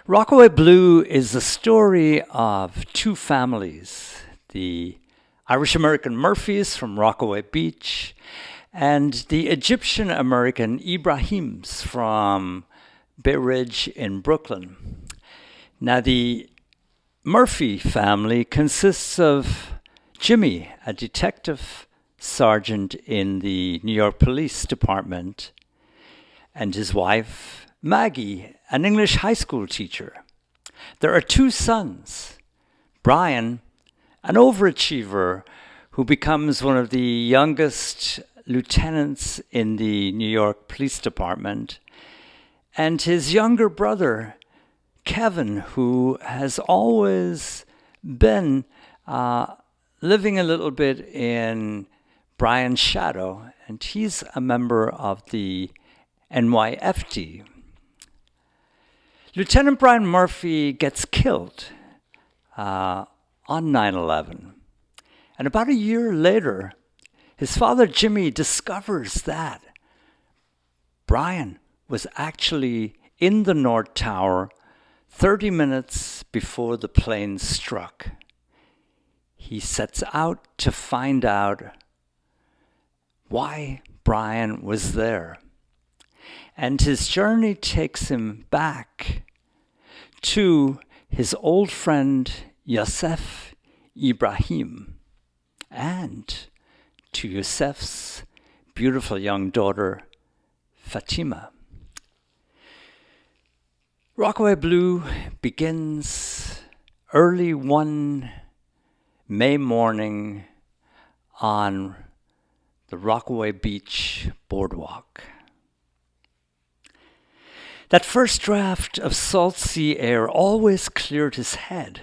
Rockaway Blue is the story of two families, the Irish-American Murphys from Rockaway Beach and the Egyptian-American Ibrahims from Bay Ridge in Brooklyn. Now, the Murphy family consists of Jimmy, a detective sergeant in the New York Police Department, and his wife, Maggie, an English high school teacher. There are two sons, Brian, an overachiever who becomes one of the youngest lieutenants in the New York Police Department, and his younger brother, Kevin, who has always been living a little bit in Brian's shadow, and he's a member of the NYFD. Lieutenant Brian Murphy gets killed on 9/11. And about a year later, his father Jimmy discovers that Brian was actually in the North Tower 30 minutes before the plane struck. He sets out to find out why Brian was there. And his journey takes him back to his old friend Yusef Ibrahim and to Yusef's beautiful young daughter Fatima. Rockaway Blue begins early one May morning on the Rockaway Beach boardwalk. That first draft of salt sea air always cleared his head.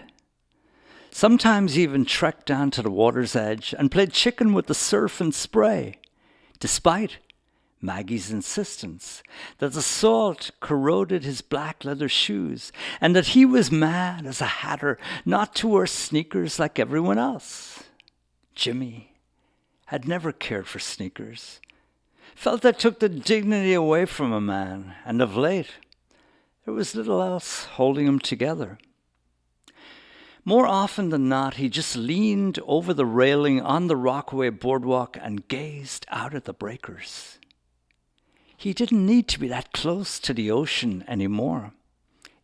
Sometimes he even trekked down to the water's edge and played chicken with the surf and spray, despite Maggie's insistence that the salt corroded his black leather shoes and that he was mad as a hatter not to wear sneakers like everyone else. Jimmy had never cared for sneakers, felt that took the dignity away from a man, and of late, there was little else holding him together. More often than not, he just leaned over the railing on the Rockaway boardwalk and gazed out at the breakers. He didn't need to be that close to the ocean anymore.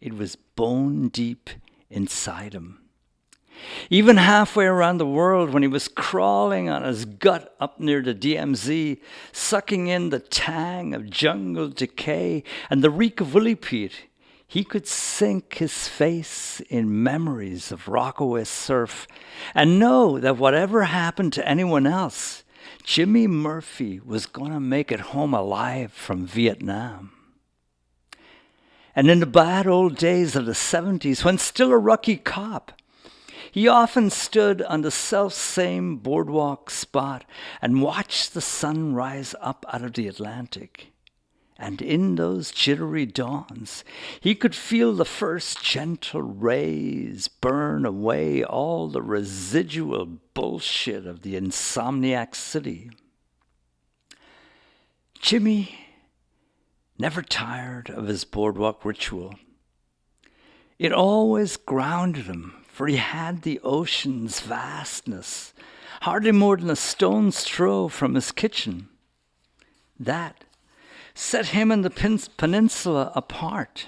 It was bone deep inside him. Even halfway around the world, when he was crawling on his gut up near the DMZ, sucking in the tang of jungle decay and the reek of woolly peat, he could sink his face in memories of Rockaway surf and know that whatever happened to anyone else, Jimmy Murphy was going to make it home alive from Vietnam. And in the bad old days of the 70s, when still a rookie cop, he often stood on the self-same boardwalk spot and watched the sun rise up out of the Atlantic. And in those jittery dawns, he could feel the first gentle rays burn away all the residual bullshit of the insomniac city. Jimmy never tired of his boardwalk ritual. It always grounded him, for he had the ocean's vastness, hardly more than a stone's throw from his kitchen. That set him and the peninsula apart.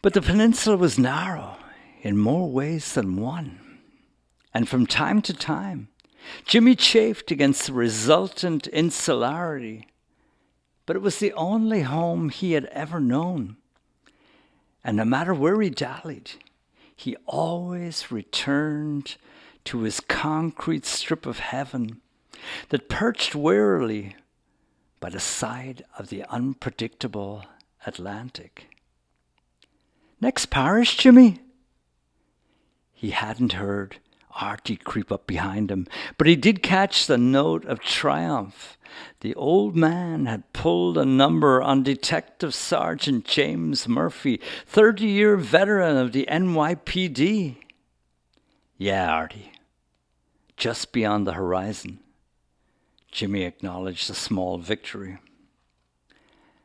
But the peninsula was narrow in more ways than one. And from time to time, Jimmy chafed against the resultant insularity. But it was the only home he had ever known. And no matter where he dallied, he always returned to his concrete strip of heaven that perched warily by the side of the unpredictable Atlantic. Next parish, Jimmy? He hadn't heard Artie creep up behind him, but he did catch the note of triumph. The old man had pulled a number on Detective Sergeant James Murphy, 30-year veteran of the NYPD. Yeah, Artie, just beyond the horizon. Jimmy acknowledged a small victory.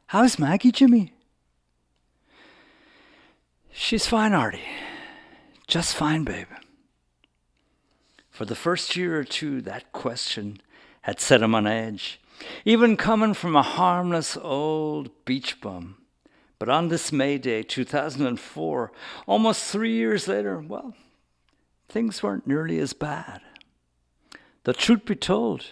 How's Maggie, Jimmy? She's fine, Artie. Just fine, babe. For the first year or two, that question had set him on edge, even coming from a harmless old beach bum. But on this May Day, 2004, almost 3 years later, well, things weren't nearly as bad. The truth be told,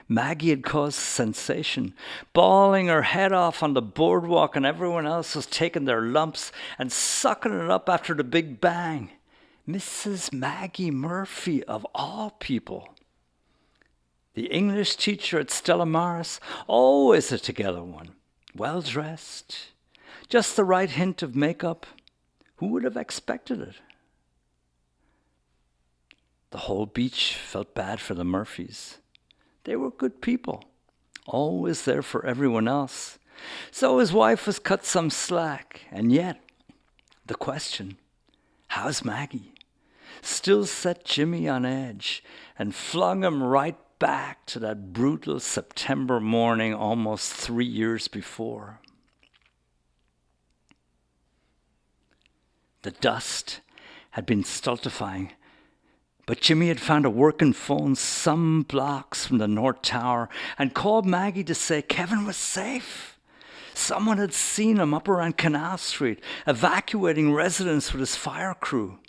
Maggie had caused sensation, bawling her head off on the boardwalk, and everyone else was taking their lumps and sucking it up after the big bang. Mrs. Maggie Murphy, of all people. The English teacher at Stella Maris, always a together one, well-dressed, just the right hint of makeup. Who would have expected it? The whole beach felt bad for the Murphys. They were good people, always there for everyone else. So his wife was cut some slack, and yet the question, how's Maggie, still set Jimmy on edge and flung him right back to that brutal September morning almost 3 years before. The dust had been stultifying, but Jimmy had found a working phone some blocks from the North Tower and called Maggie to say Kevin was safe. Someone had seen him up around Canal Street, evacuating residents with his fire crew.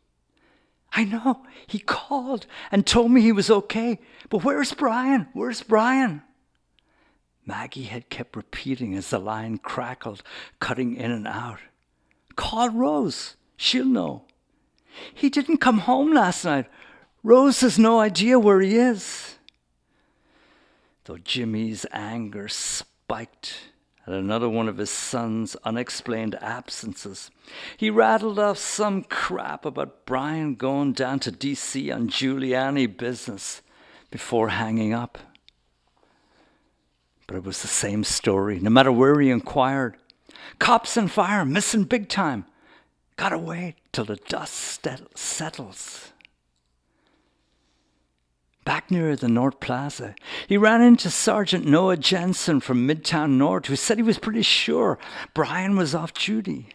I know, he called and told me he was okay, but where's Brian? Where's Brian? Maggie had kept repeating as the line crackled, cutting in and out. Call Rose, she'll know. He didn't come home last night. Rose has no idea where he is. Though Jimmy's anger spiked at another one of his son's unexplained absences, he rattled off some crap about Brian going down to D.C. on Giuliani business before hanging up. But it was the same story, no matter where he inquired. Cops and fire, missing big time. Gotta wait till the dust settles. Back near the North Plaza, he ran into Sergeant Noah Jensen from Midtown North, who said he was pretty sure Brian was off duty.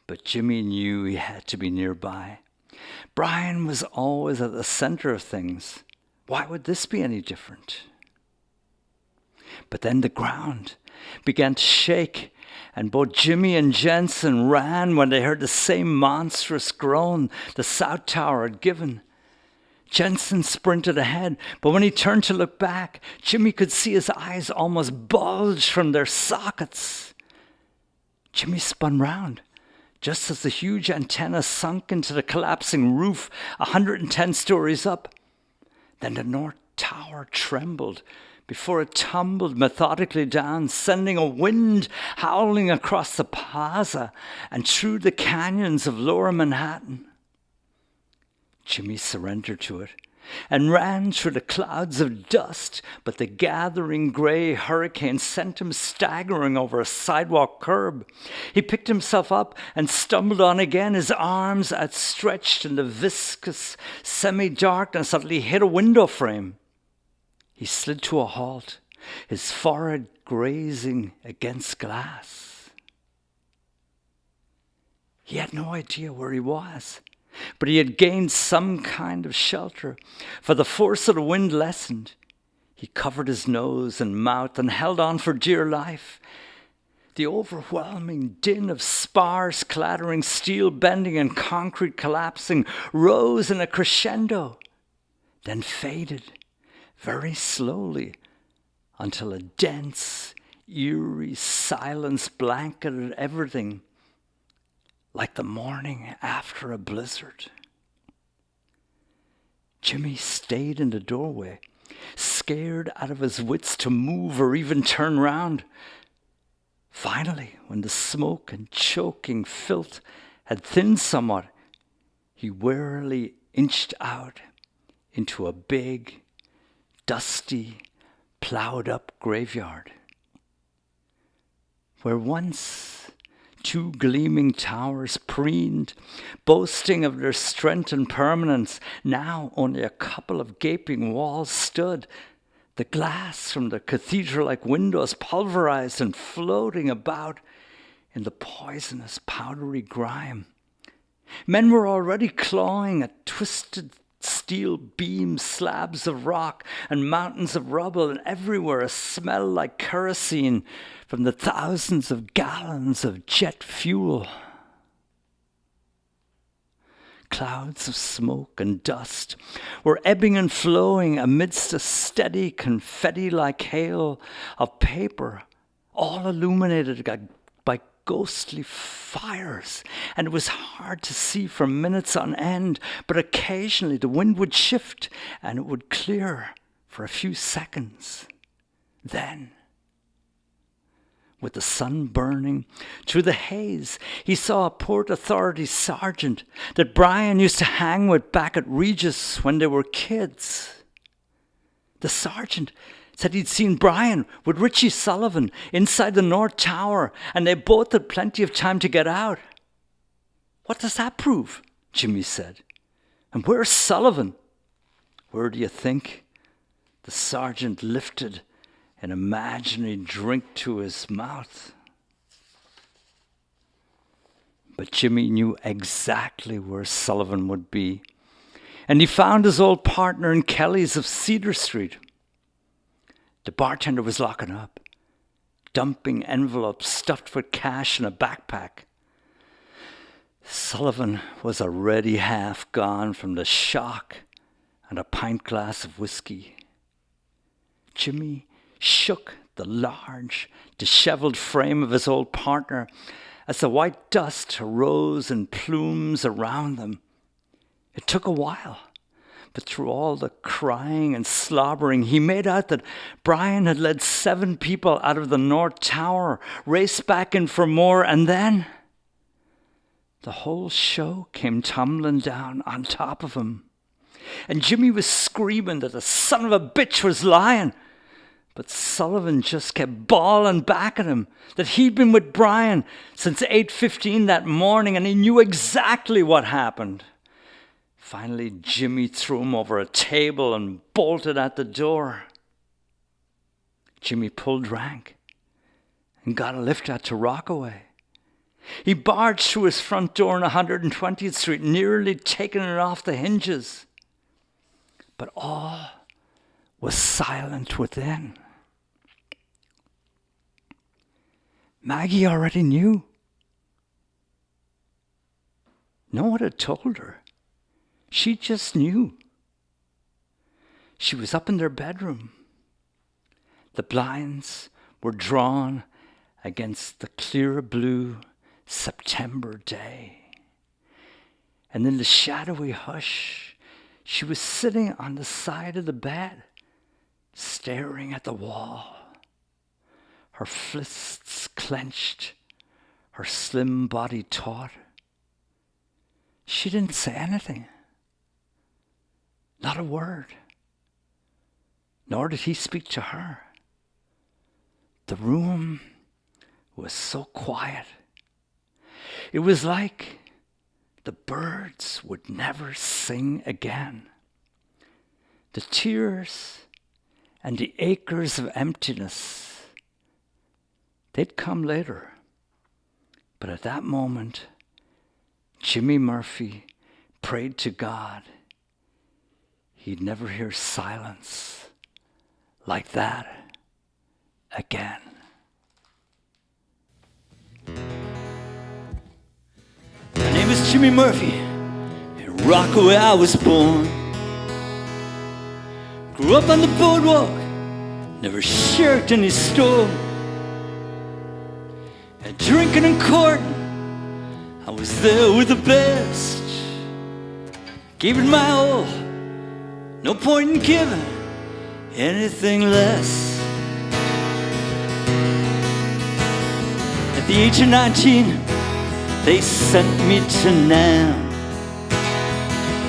But Jimmy knew he had to be nearby. Brian was always at the center of things. Why would this be any different? But then the ground began to shake, and both Jimmy and Jensen ran when they heard the same monstrous groan the South Tower had given. Jensen sprinted ahead, but when he turned to look back, Jimmy could see his eyes almost bulge from their sockets. Jimmy spun round, just as the huge antenna sunk into the collapsing roof 110 stories up. Then the North Tower trembled before it tumbled methodically down, sending a wind howling across the plaza and through the canyons of lower Manhattan. Jimmy surrendered to it and ran through the clouds of dust, but the gathering gray hurricane sent him staggering over a sidewalk curb. He picked himself up and stumbled on again, his arms outstretched in the viscous semi-darkness until he hit a window frame. He slid to a halt, his forehead grazing against glass. He had no idea where he was, but he had gained some kind of shelter, for the force of the wind lessened. He covered his nose and mouth and held on for dear life. The overwhelming din of spars clattering, steel bending, and concrete collapsing rose in a crescendo, then faded very slowly until a dense, eerie silence blanketed everything, like the morning after a blizzard. Jimmy stayed in the doorway, scared out of his wits to move or even turn round. Finally, when the smoke and choking filth had thinned somewhat, he warily inched out into a big, dusty, plowed-up graveyard, where once 2 gleaming towers preened, boasting of their strength and permanence. Now only a couple of gaping walls stood, the glass from the cathedral-like windows pulverized and floating about in the poisonous, powdery grime. Men were already clawing at twisted steel beams, slabs of rock, and mountains of rubble, and everywhere a smell like kerosene from the thousands of gallons of jet fuel. Clouds of smoke and dust were ebbing and flowing amidst a steady confetti-like hail of paper, all illuminated by ghostly fires, and it was hard to see for minutes on end, but occasionally the wind would shift and it would clear for a few seconds. Then, with the sun burning through the haze, he saw a Port Authority sergeant that Brian used to hang with back at Regis when they were kids. The sergeant said he'd seen Brian with Richie Sullivan inside the North Tower, and they both had plenty of time to get out. "What does that prove?" Jimmy said. "And where's Sullivan?" "Where do you think?" The sergeant lifted an imaginary drink to his mouth. But Jimmy knew exactly where Sullivan would be, and he found his old partner in Kelly's of Cedar Street. The bartender was locking up, dumping envelopes stuffed with cash in a backpack. Sullivan was already half gone from the shock and a pint glass of whiskey. Jimmy shook the large, disheveled frame of his old partner as the white dust arose in plumes around them. It took a while, but through all the crying and slobbering, he made out that Brian had led 7 people out of the North Tower, raced back in for more, and then the whole show came tumbling down on top of him. And Jimmy was screaming that the son of a bitch was lying. But Sullivan just kept bawling back at him that he'd been with Brian since 8:15 that morning, and he knew exactly what happened. Finally, Jimmy threw him over a table and bolted out the door. Jimmy pulled rank and got a lift out to Rockaway. He barged through his front door on 120th Street, nearly taking it off the hinges. But all was silent within. Maggie already knew. No one had told her. She just knew. She was up in their bedroom. The blinds were drawn against the clear blue September day. And in the shadowy hush, she was sitting on the side of the bed, staring at the wall, her fists clenched, her slim body taut. She didn't say anything. Not a word. Nor did he speak to her. The room was so quiet. It was like the birds would never sing again. The tears and the acres of emptiness, they'd come later. But at that moment, Jimmy Murphy prayed to God he'd never hear silence like that again. My name is Jimmy Murphy. In Rockaway I was born. Grew up on the boardwalk, never shirked any storm. And drinking and courting, I was there with the best. Gave it my all, no point in giving anything less. At the age of 19, they sent me to Nam.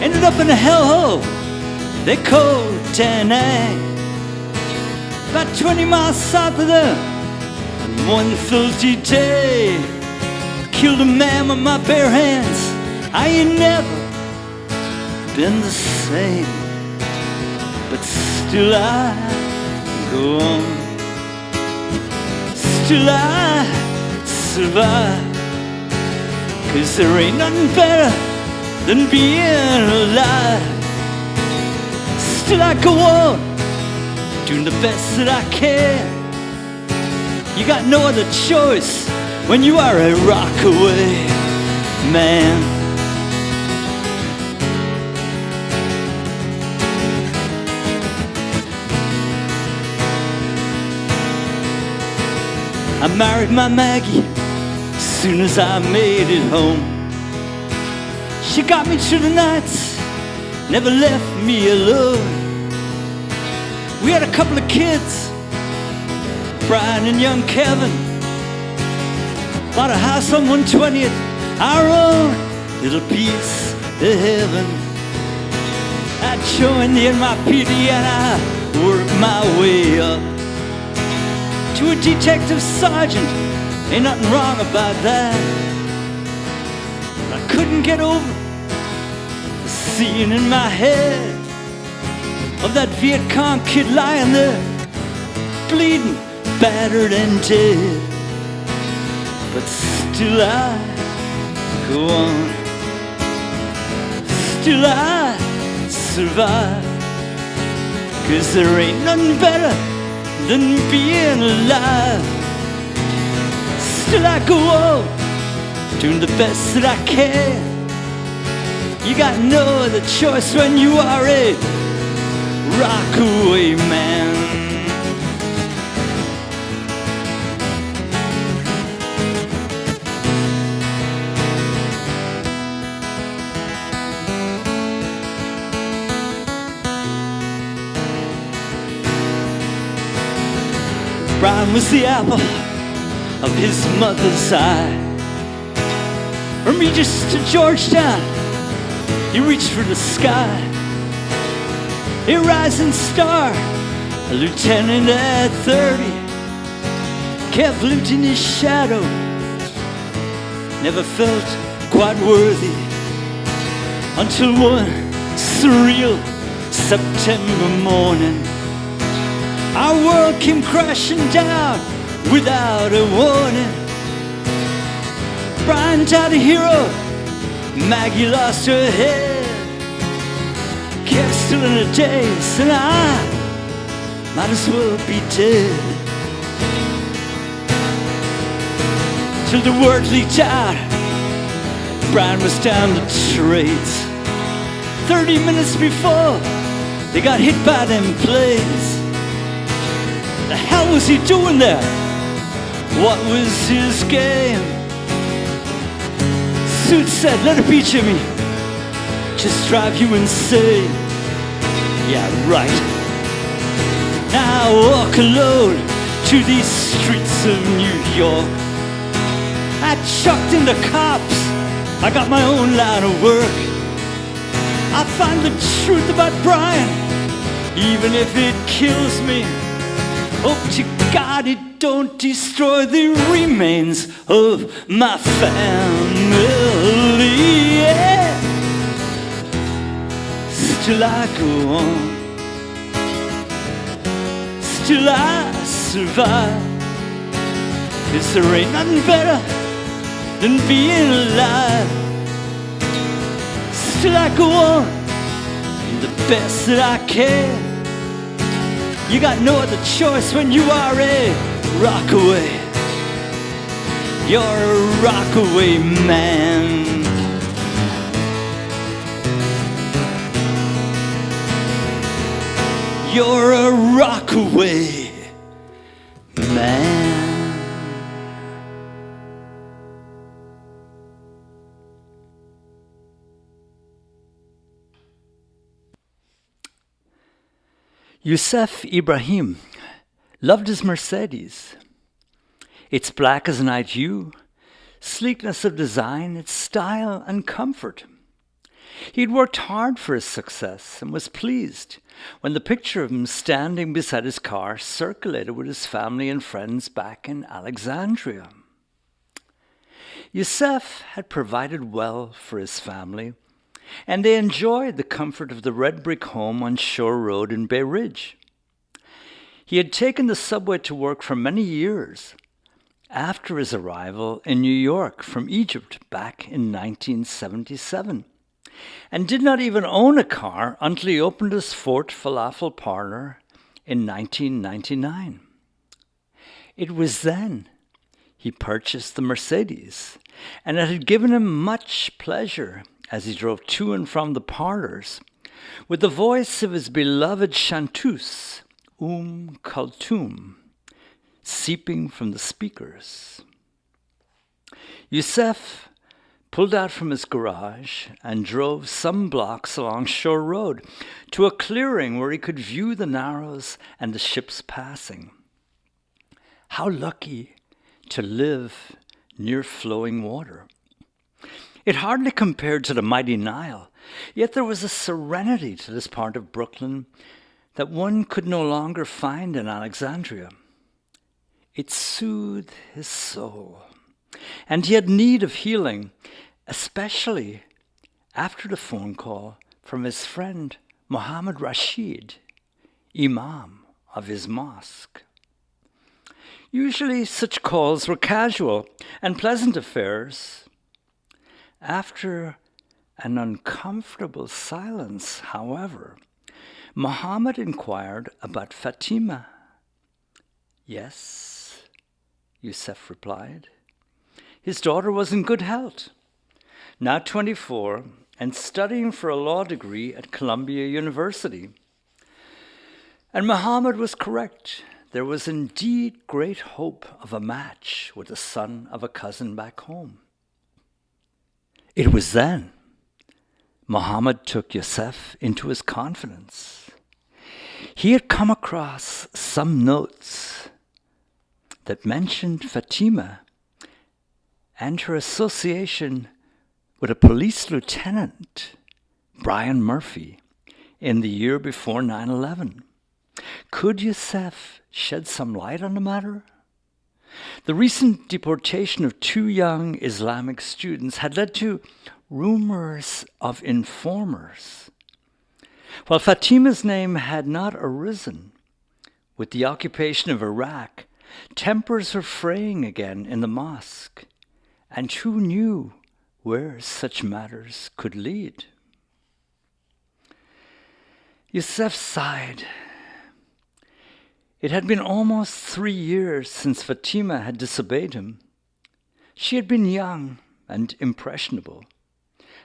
Ended up in a hellhole they called Da Nang. About 20 miles south of them, on one Thursday day, killed a man with my bare hands. I ain't never been the same, but still I go on. Still I survive. 'Cause there ain't nothing better than being alive. Still I go on, doing the best that I can. You got no other choice when you are a Rockaway man. I married my Maggie as soon as I made it home. She got me through the nights, never left me alone. We had a couple of kids, Brian and young Kevin. Bought a house on 120th, our own little piece of heaven. I joined the NYPD and I worked my way up to a detective sergeant. Ain't nothing wrong about that. But I couldn't get over the scene in my head of that Viet Cong kid lying there, bleeding, battered and dead. But still I go on, still I survive. 'Cause there ain't nothing better than being alive. Still I go on, doing the best that I can. You got no other choice when you are a Rockaway man. Brian was the apple of his mother's eye. From Regis to Georgetown, he reached for the sky. A rising star, a lieutenant at 30, kept looting his shadow, never felt quite worthy, until one surreal September morning, our world came crashing down without a warning. Brian died a hero, Maggie lost her head. Kept still in a daze, and I might as well be dead. Till the word leaked out, Brian was down the trades. 30 minutes before they got hit by them planes. The hell was he doing there? What was his game? Suit said, let it be, Jimmy. Just drive you insane. Yeah, right. Now I walk alone to these streets of New York. I chucked in the cops, I got my own line of work. I find the truth about Brian, even if it kills me. Hope to God it don't destroy the remains of my family. Yeah. Still I go on, still I survive. 'Cause there ain't nothing better than being alive. Still I go on, doing the best that I can. You got no other choice when you are a Rockaway. You're a Rockaway man. You're a Rockaway man. Yusef Ibrahim loved his Mercedes. Its black as night hue, sleekness of design, its style and comfort. He'd worked hard for his success and was pleased when the picture of him standing beside his car circulated with his family and friends back in Alexandria. Yusef had provided well for his family, and they enjoyed the comfort of the red brick home on Shore Road in Bay Ridge. He had taken the subway to work for many years, after his arrival in New York from Egypt back in 1977, and did not even own a car until he opened his Fort Falafel parlor in 1999. It was then he purchased the Mercedes, and it had given him much pleasure as he drove to and from the parlors with the voice of his beloved chanteuse, Kulthum, seeping from the speakers. Yusef pulled out from his garage and drove some blocks along Shore Road to a clearing where he could view the Narrows and the ships passing. How lucky to live near flowing water. It hardly compared to the mighty Nile, yet there was a serenity to this part of Brooklyn that one could no longer find in Alexandria. It soothed his soul, and he had need of healing, especially after the phone call from his friend Mohammed Rashid, imam of his mosque. Usually such calls were casual and pleasant affairs. After an uncomfortable silence, however, Mohammed inquired about Fatima. Yes, Yusef replied. His daughter was in good health, now 24, and studying for a law degree at Columbia University. And Mohammed was correct. There was indeed great hope of a match with the son of a cousin back home. It was then Mohammed took Yusef into his confidence. He had come across some notes that mentioned Fatima and her association with a police lieutenant, Brian Murphy, in the year before 9/11. Could Yusef shed some light on the matter? The recent deportation of 2 young Islamic students had led to rumors of informers. While Fatima's name had not arisen, with the occupation of Iraq, tempers were fraying again in the mosque, and who knew where such matters could lead? Yusef sighed. It had been almost 3 years since Fatima had disobeyed him. She had been young and impressionable.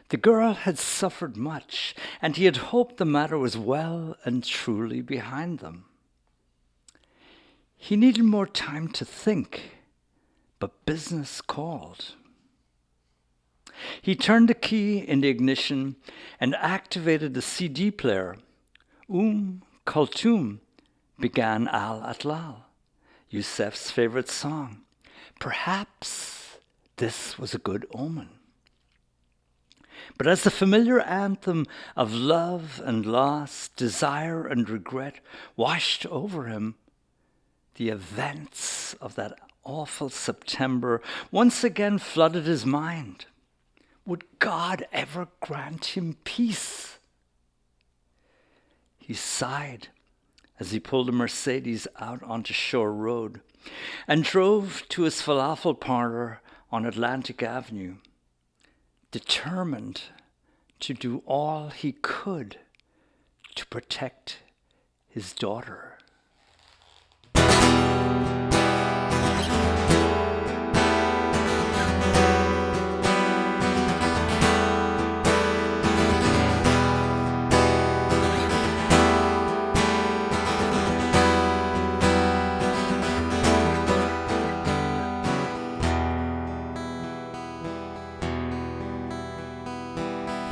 The girl had suffered much, and he had hoped the matter was well and truly behind them. He needed more time to think, but business called. He turned the key in the ignition and activated the CD player. Kulthum began Al-Atlal, Yusef's favorite song. Perhaps this was a good omen. But as the familiar anthem of love and loss, desire and regret washed over him, the events of that awful September once again flooded his mind. Would God ever grant him peace? He sighed as he pulled a Mercedes out onto Shore Road and drove to his falafel parlor on Atlantic Avenue, determined to do all he could to protect his daughter.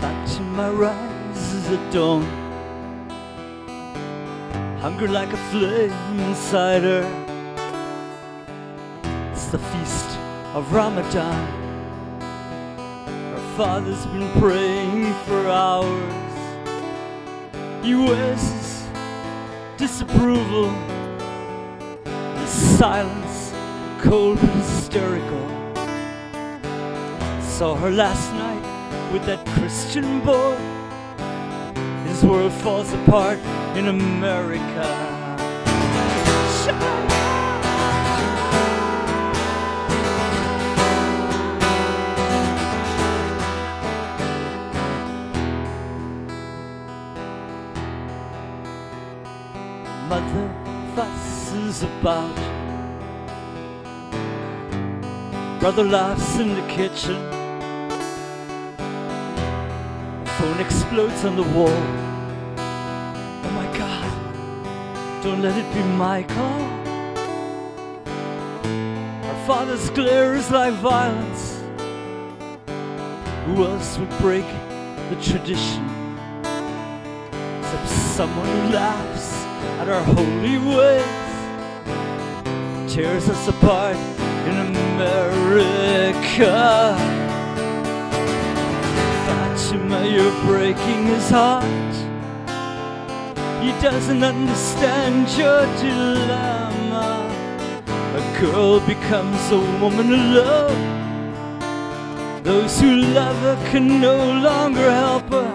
Fatima rises at dawn, hunger like a flame inside her. It's the feast of Ramadan. Her father's been praying for hours. He wears his disapproval, his silence, cold but hysterical. Saw her last night with that Christian boy. His world falls apart in America. Mother fusses about. Brother laughs in the kitchen. Phone explodes on the wall. Oh my God, don't let it be Michael. Our father's glare is like violence. Who else would break the tradition except someone who laughs at our holy ways, tears us apart in America. Fatima, you're breaking his heart. He doesn't understand your dilemma. A girl becomes a woman alone. Those who love her can no longer help her.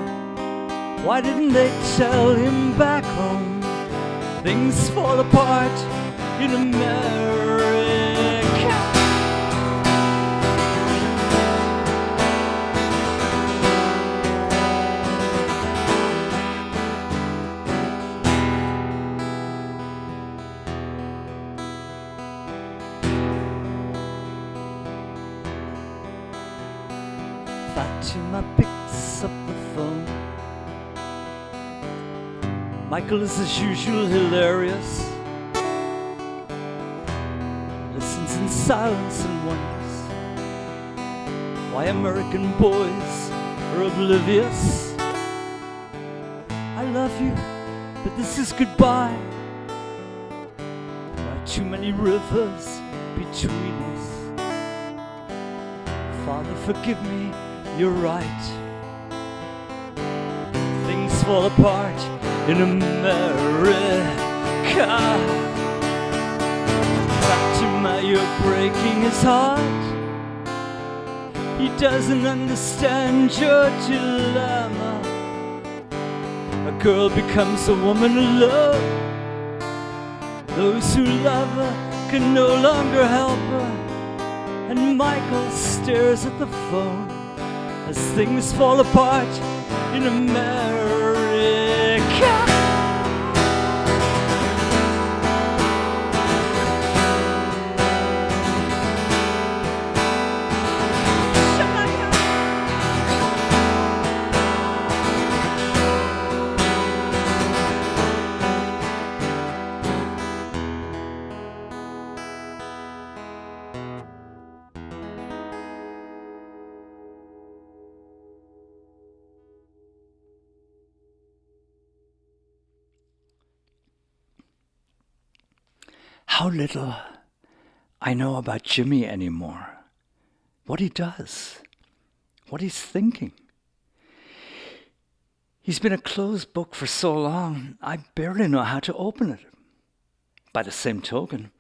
Why didn't they tell him back home? Things fall apart in America. Fatima picks up the phone. Michael is as usual hilarious. Listens in silence and wonders why American boys are oblivious. I love you, but this is goodbye. There are too many rivers between us. Father, forgive me, you're right. Things fall apart in America. Fatima, you're breaking his heart. He doesn't understand your dilemma. A girl becomes a woman alone. Those who love her can no longer help her. And Michael stares at the phone as things fall apart in America. How little I know about Jimmy anymore. What he does, what he's thinking. He's been a closed book for so long, I barely know how to open it. By the same token,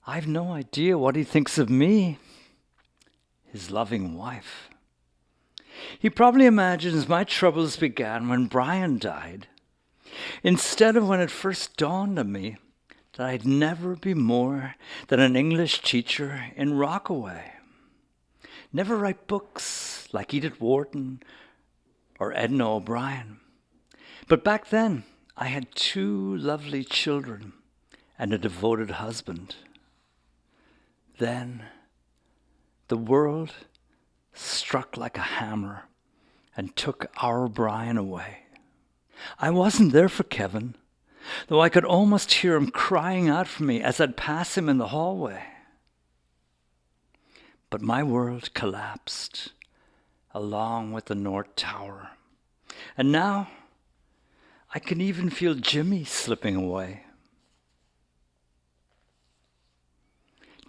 I've no idea what he thinks of me, his loving wife. He probably imagines my troubles began when Brian died, instead of when it first dawned on me that I'd never be more than an English teacher in Rockaway. Never write books like Edith Wharton or Edna O'Brien. But back then, I had 2 lovely children and a devoted husband. Then, the world struck like a hammer and took our Brian away. I wasn't there for Kevin, though I could almost hear him crying out for me as I'd pass him in the hallway. But my world collapsed, along with the North Tower. And now, I can even feel Jimmy slipping away.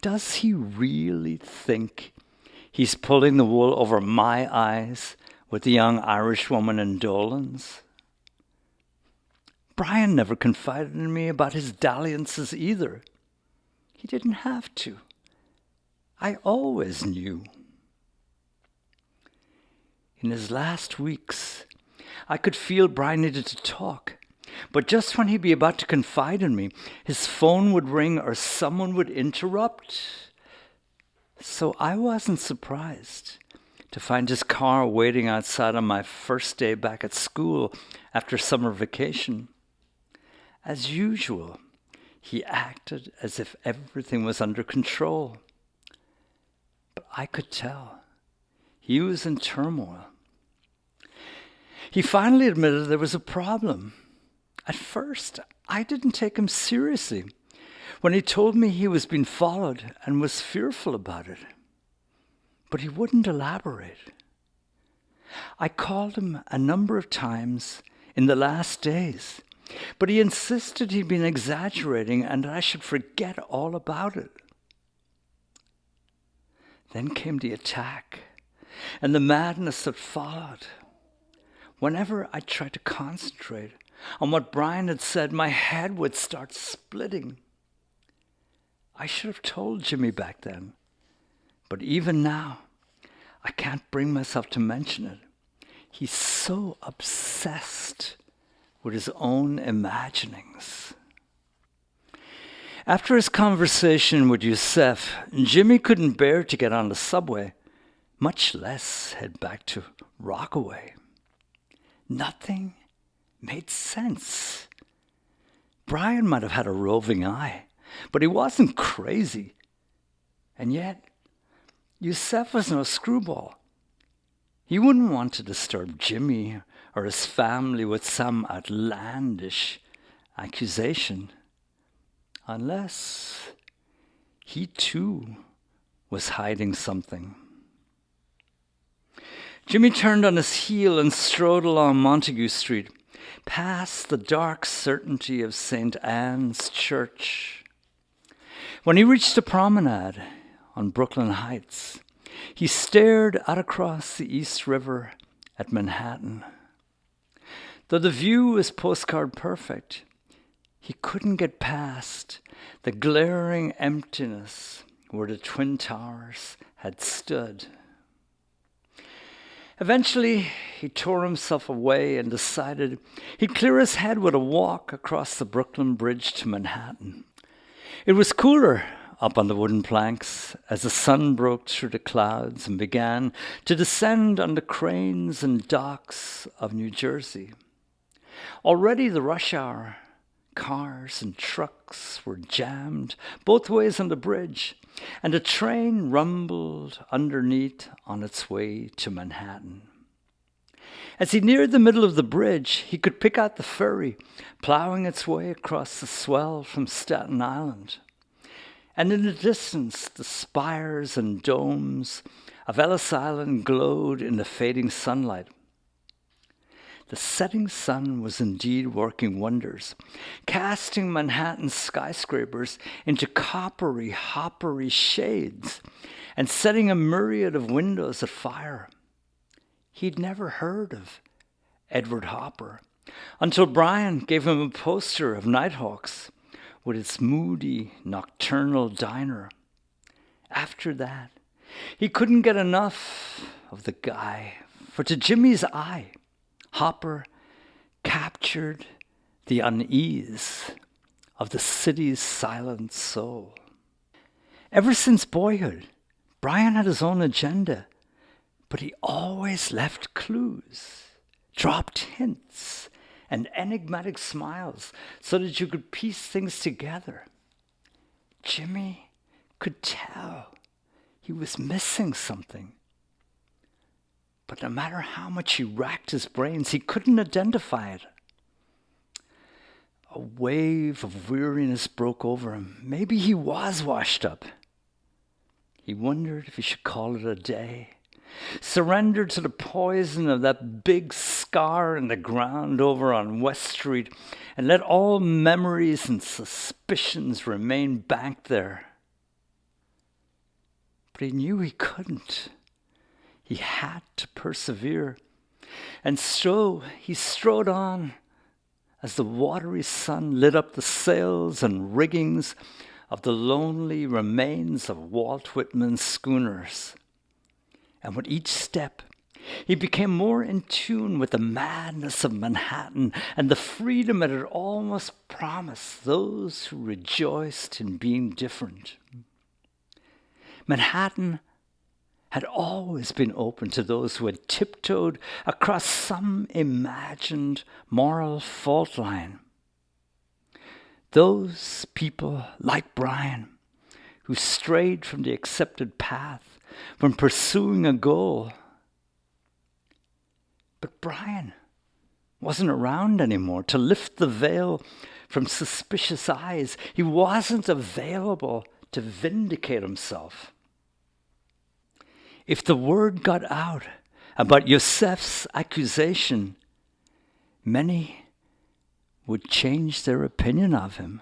Does he really think he's pulling the wool over my eyes with the young Irish woman in Dolan's? Brian never confided in me about his dalliances either. He didn't have to. I always knew. In his last weeks, I could feel Brian needed to talk. But just when he'd be about to confide in me, his phone would ring or someone would interrupt. So I wasn't surprised to find his car waiting outside on my first day back at school after summer vacation. As usual, he acted as if everything was under control. But I could tell he was in turmoil. He finally admitted there was a problem. At first, I didn't take him seriously when he told me he was being followed and was fearful about it. But he wouldn't elaborate. I called him a number of times in the last days, but he insisted he'd been exaggerating and that I should forget all about it. Then came the attack and the madness that followed. Whenever I tried to concentrate on what Brian had said, my head would start splitting. I should have told Jimmy back then, but even now, I can't bring myself to mention it. He's so obsessed with his own imaginings. After his conversation with Yusef, Jimmy couldn't bear to get on the subway, much less head back to Rockaway. Nothing made sense. Brian might have had a roving eye, but he wasn't crazy. And yet, Yusef was no screwball. He wouldn't want to disturb Jimmy or his family with some outlandish accusation, unless he too was hiding something. Jimmy turned on his heel and strode along Montague Street, past the dark certainty of St. Anne's Church. When he reached the promenade on Brooklyn Heights, he stared out across the East River at Manhattan. Though the view was postcard perfect, he couldn't get past the glaring emptiness where the Twin Towers had stood. Eventually, he tore himself away and decided he'd clear his head with a walk across the Brooklyn Bridge to Manhattan. It was cooler up on the wooden planks as the sun broke through the clouds and began to descend on the cranes and docks of New Jersey. Already the rush hour cars and trucks were jammed both ways on the bridge, and the train rumbled underneath on its way to Manhattan. As he neared the middle of the bridge, he could pick out the ferry plowing its way across the swell from Staten Island. And in the distance, the spires and domes of Ellis Island glowed in the fading sunlight. The setting sun was indeed working wonders, casting Manhattan's skyscrapers into coppery, hoppery shades and setting a myriad of windows afire. He'd never heard of Edward Hopper until Brian gave him a poster of Nighthawks with its moody, nocturnal diner. After that, he couldn't get enough of the guy, for to Jimmy's eye, Hopper captured the unease of the city's silent soul. Ever since boyhood, Brian had his own agenda, but he always left clues, dropped hints, and enigmatic smiles so that you could piece things together. Jimmy could tell he was missing something. But no matter how much he racked his brains, he couldn't identify it. A wave of weariness broke over him. Maybe he was washed up. He wondered if he should call it a day, surrender to the poison of that big scar in the ground over on West Street, and let all memories and suspicions remain banked there. But he knew he couldn't. He had to persevere. And so he strode on as the watery sun lit up the sails and riggings of the lonely remains of Walt Whitman's schooners. And with each step, he became more in tune with the madness of Manhattan and the freedom it had almost promised those who rejoiced in being different. Manhattan had always been open to those who had tiptoed across some imagined moral fault line. Those people like Brian, who strayed from the accepted path, from pursuing a goal. But Brian wasn't around anymore to lift the veil from suspicious eyes. He wasn't available to vindicate himself. If the word got out about Yusef's accusation, many would change their opinion of him.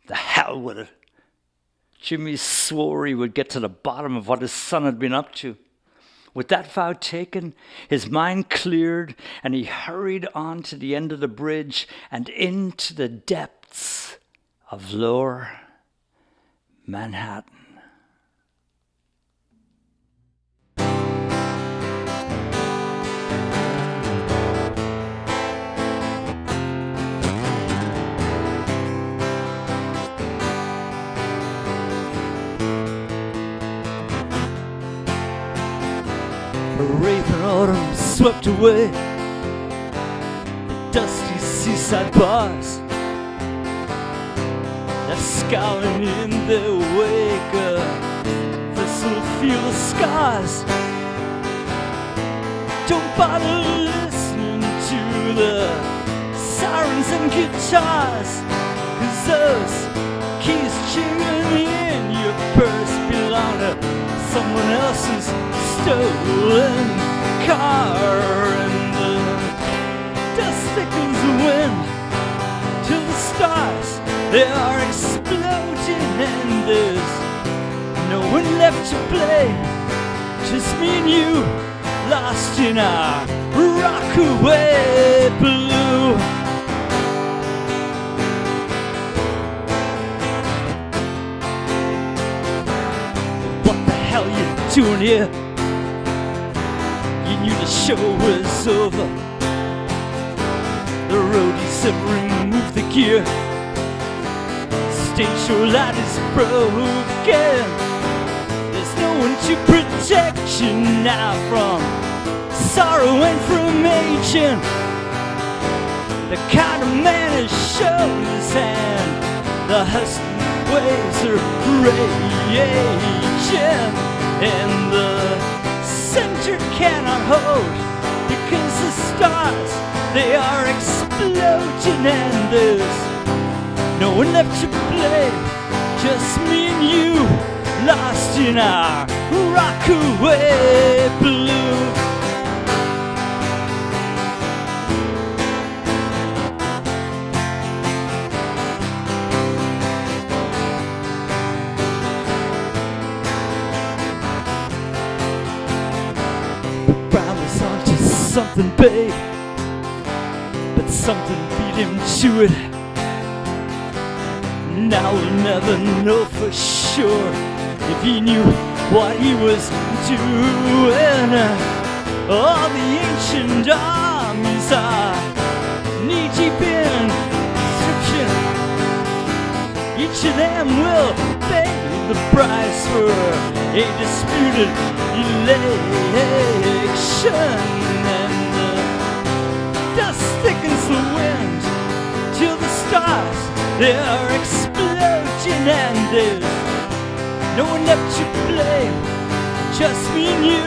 The hell with it. Jimmy swore he would get to the bottom of what his son had been up to. With that vow taken, his mind cleared, and he hurried on to the end of the bridge and into the depths of lower Manhattan. A raven autumn swept away the dusty seaside bars, left scowling in their wake this little field of scars. Don't bother listening to the sirens and guitars, 'cause those keys jingling in your purse belong to someone else's stolen car. And the dust thickens the wind till the stars, they are exploding, and there's no one left to play, just me and you, lost in our Rockaway Blue. What the hell you doing here? You knew the show was over. The roadies have removed the gear. Stage show light is broken. There's no one to protect you now from sorrow and from aging. The kind of man has shown his hand. The hustling waves are raging, and the center cannot hold, because the stars, they are exploding, and there's no one left to blame, just me and you, lost in our Rockaway Blue. Brown was onto something, babe, but something beat him to it. Now we'll never know for sure if he knew what he was doing. All the ancient armies are knee-deep in conscription. Each of them will pay the price for a disputed election. And the dust thickens the wind till the stars, they are exploding, and there's no one left to blame, just me and you,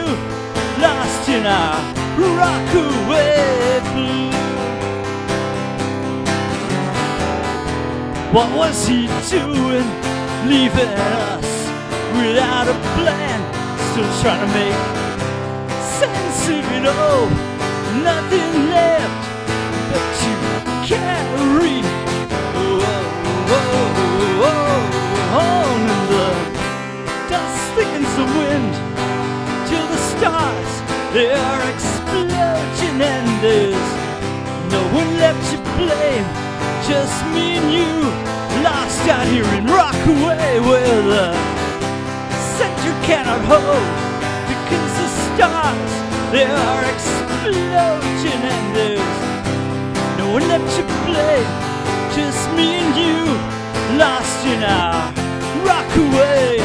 lost in our Rockaway Blue. What was he doing, leaving us without a plan? Still trying to make sense of it all. Nothing left but to carry on, and the dust thickens the wind till the stars, they are exploding, and there's no one left to blame, just me and you, lost out here in Rockaway, where the center cannot hold, because the stars, they are exploding, and there's no one left to blame, just me and you, lost in our Rockaway,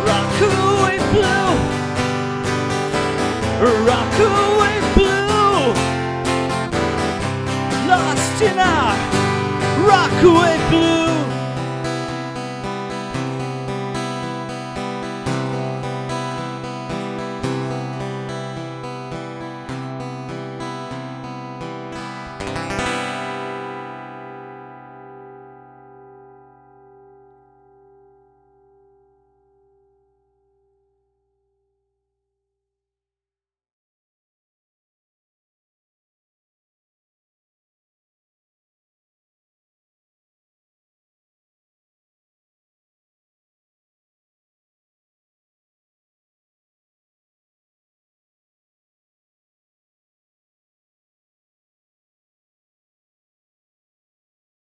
Rockaway Blue, Rockaway Blue, lost in our Rockaway. Rockaway Blue.